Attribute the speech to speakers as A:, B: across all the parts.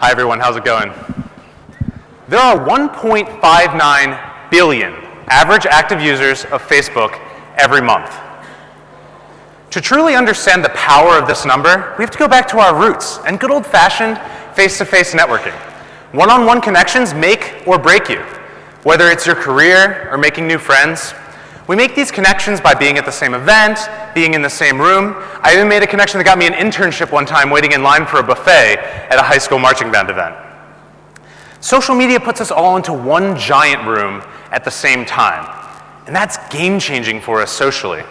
A: Hi everyone, how's it going? There are 1.59 billion average active users of Facebook every month. To truly understand the power of this number, we have to go back to our roots and good old-fashioned face-to-face networking. One-on-one connections make or break you, whether it's your career or making new friends. We make these connections by being at the same event, being in the same room. I even made a connection that got me an internship one time waiting in line for a buffet at a high school marching band event. Social media puts us all into one giant room at the same time, and that's game-changing for us socially.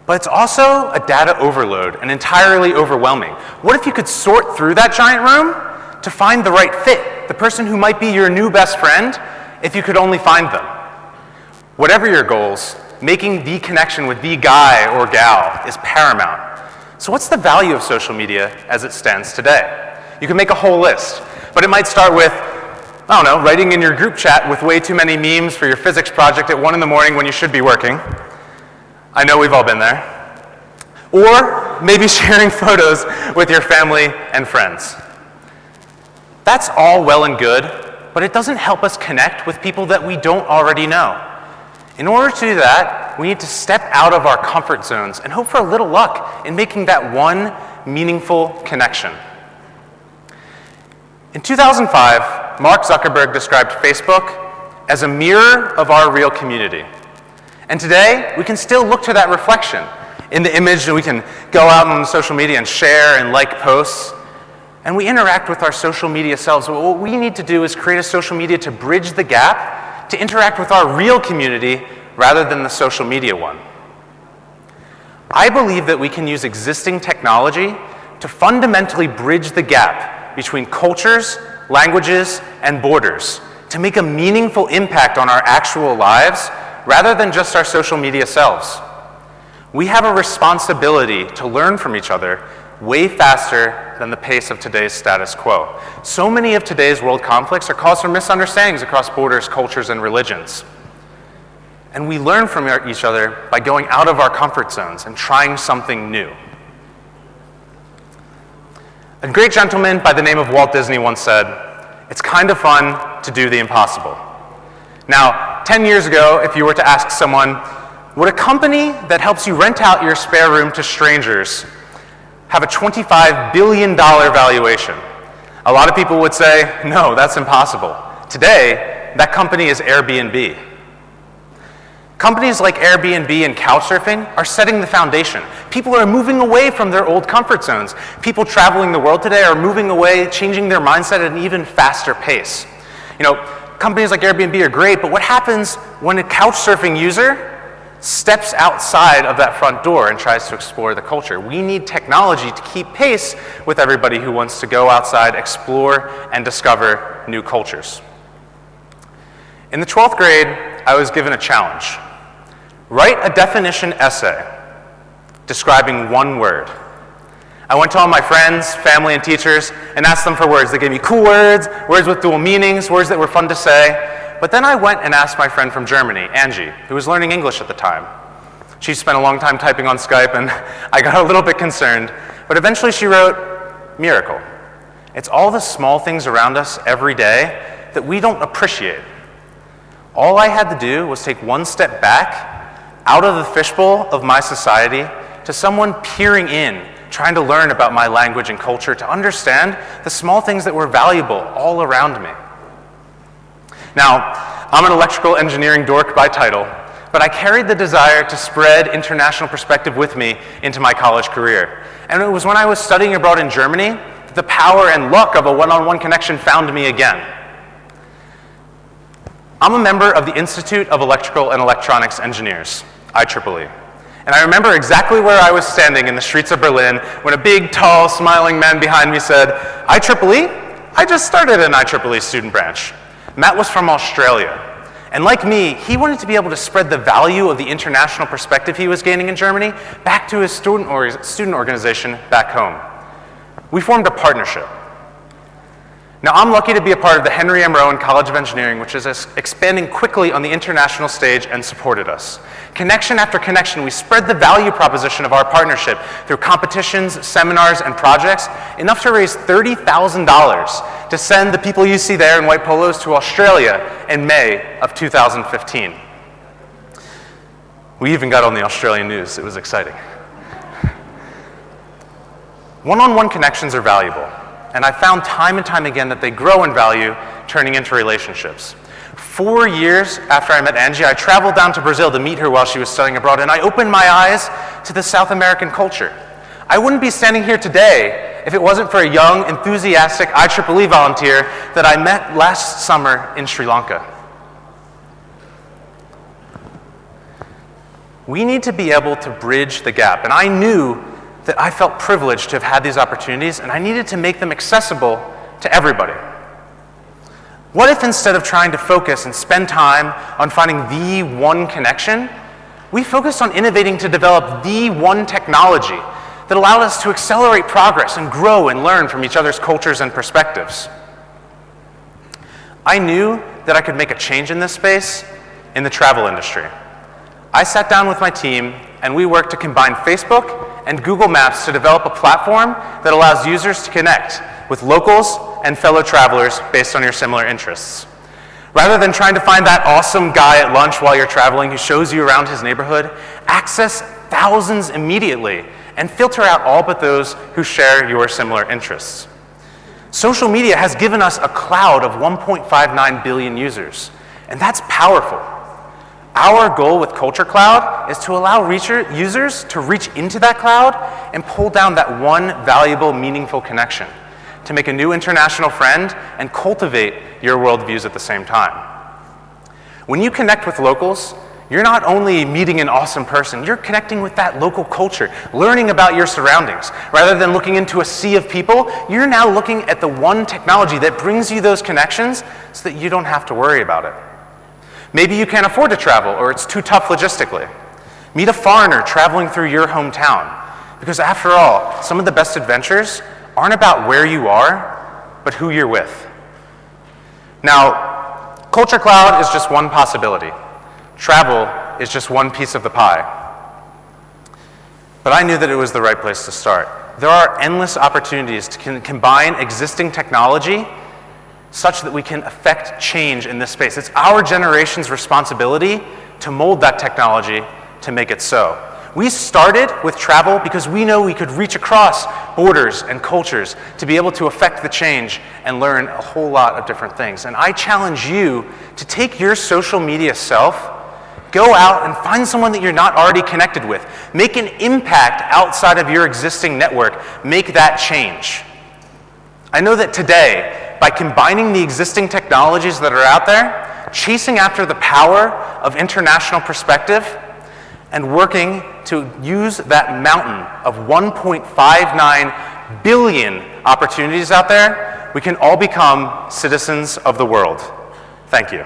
A: But it's also a data overload and entirely overwhelming. What if you could sort through that giant room to find the right fit, the person who might be your new best friend, if you could only find them? Whatever your goals, making the connection with the guy or gal is paramount. So what's the value of social media as it stands today? You can make a whole list, but it might start with, I don't know, writing in your group chat with way too many memes for your physics project at 1 in the morning when you should be working. I know we've all been there. Or maybe sharing photos with your family and friends. That's all well and good, but it doesn't help us connect with people that we don't already know. In order to do that, we need to step out of our comfort zones and hope for a little luck in making that one meaningful connection. In 2005, Mark Zuckerberg described Facebook as a mirror of our real community. And today, we can still look to that reflection in the image, and we can go out on social media and share and like posts. And we interact with our social media selves. What we need to do is create a social media to bridge the gap, to interact with our real community rather than the social media one. I believe that we can use existing technology to fundamentally bridge the gap between cultures, languages, and borders to make a meaningful impact on our actual lives rather than just our social media selves. We have a responsibility to learn from each other way faster than the pace of today's status quo. So many of today's world conflicts are caused from misunderstandings across borders, cultures, and religions. And we learn from each other by going out of our comfort zones and trying something new. A great gentleman by the name of Walt Disney once said, "It's kind of fun to do the impossible." Now, 10 years ago, if you were to ask someone, would a company that helps you rent out your spare room to strangers have a $25 billion valuation? A lot of people would say, no, that's impossible. Today, that company is Airbnb. Companies like Airbnb and Couchsurfing are setting the foundation. People are moving away from their old comfort zones. People traveling the world today are moving away, changing their mindset at an even faster pace. You know, companies like Airbnb are great, but what happens when a Couchsurfing user steps outside of that front door and tries to explore the culture? We need technology to keep pace with everybody who wants to go outside, explore, and discover new cultures. In the 12th grade, I was given a challenge. Write a definition essay describing one word. I went to all my friends, family, and teachers and asked them for words. They gave me cool words, words with dual meanings, words that were fun to say. But then I went and asked my friend from Germany, Angie, who was learning English at the time. She spent a long time typing on Skype, and I got a little bit concerned. But eventually she wrote, miracle. It's all the small things around us every day that we don't appreciate. All I had to do was take one step back, out of the fishbowl of my society, to someone peering in, trying to learn about my language and culture, to understand the small things that were valuable all around me. Now, I'm an electrical engineering dork by title, but I carried the desire to spread international perspective with me into my college career. And it was when I was studying abroad in Germany that the power and luck of a one-on-one connection found me again. I'm a member of the Institute of Electrical and Electronics Engineers, IEEE. And I remember exactly where I was standing in the streets of Berlin when a big, tall, smiling man behind me said, IEEE? I just started an IEEE student branch. Matt was from Australia. And like me, he wanted to be able to spread the value of the international perspective he was gaining in Germany back to his student organization back home. We formed a partnership. Now, I'm lucky to be a part of the Henry M. Rowan College of Engineering, which is expanding quickly on the international stage and supported us. Connection after connection, we spread the value proposition of our partnership through competitions, seminars, and projects, enough to raise $30,000 to send the people you see there in white polos to Australia in May of 2015. We even got on the Australian news. It was exciting. One-on-one connections are valuable, and I found time and time again that they grow in value, turning into relationships. 4 years after I met Angie, I traveled down to Brazil to meet her while she was studying abroad, and I opened my eyes to the South American culture. I wouldn't be standing here today if it wasn't for a young, enthusiastic IEEE volunteer that I met last summer in Sri Lanka. We need to be able to bridge the gap, and I knew that I felt privileged to have had these opportunities, and I needed to make them accessible to everybody. What if instead of trying to focus and spend time on finding the one connection, we focused on innovating to develop the one technology that allowed us to accelerate progress and grow and learn from each other's cultures and perspectives? I knew that I could make a change in this space in the travel industry. I sat down with my team and we worked to combine Facebook and Google Maps to develop a platform that allows users to connect with locals and fellow travelers based on your similar interests. Rather than trying to find that awesome guy at lunch while you're traveling who shows you around his neighborhood, access thousands immediately and filter out all but those who share your similar interests. Social media has given us a cloud of 1.59 billion users, and that's powerful. Our goal with Culture Cloud is to allow users to reach into that cloud and pull down that one valuable, meaningful connection to make a new international friend and cultivate your worldviews at the same time. When you connect with locals, you're not only meeting an awesome person, you're connecting with that local culture, learning about your surroundings. Rather than looking into a sea of people, you're now looking at the one technology that brings you those connections so that you don't have to worry about it. Maybe you can't afford to travel or it's too tough logistically. Meet a foreigner traveling through your hometown. Because after all, some of the best adventures aren't about where you are, but who you're with. Now, Culture Cloud is just one possibility. Travel is just one piece of the pie. But I knew that it was the right place to start. There are endless opportunities to combine existing technology such that we can affect change in this space. It's our generation's responsibility to mold that technology to make it so. We started with travel because we know we could reach across borders and cultures to be able to affect the change and learn a whole lot of different things. And I challenge you to take your social media self, go out and find someone that you're not already connected with. Make an impact outside of your existing network. Make that change. I know that today, by combining the existing technologies that are out there, chasing after the power of international perspective, and working to use that mountain of 1.59 billion opportunities out there, we can all become citizens of the world. Thank you.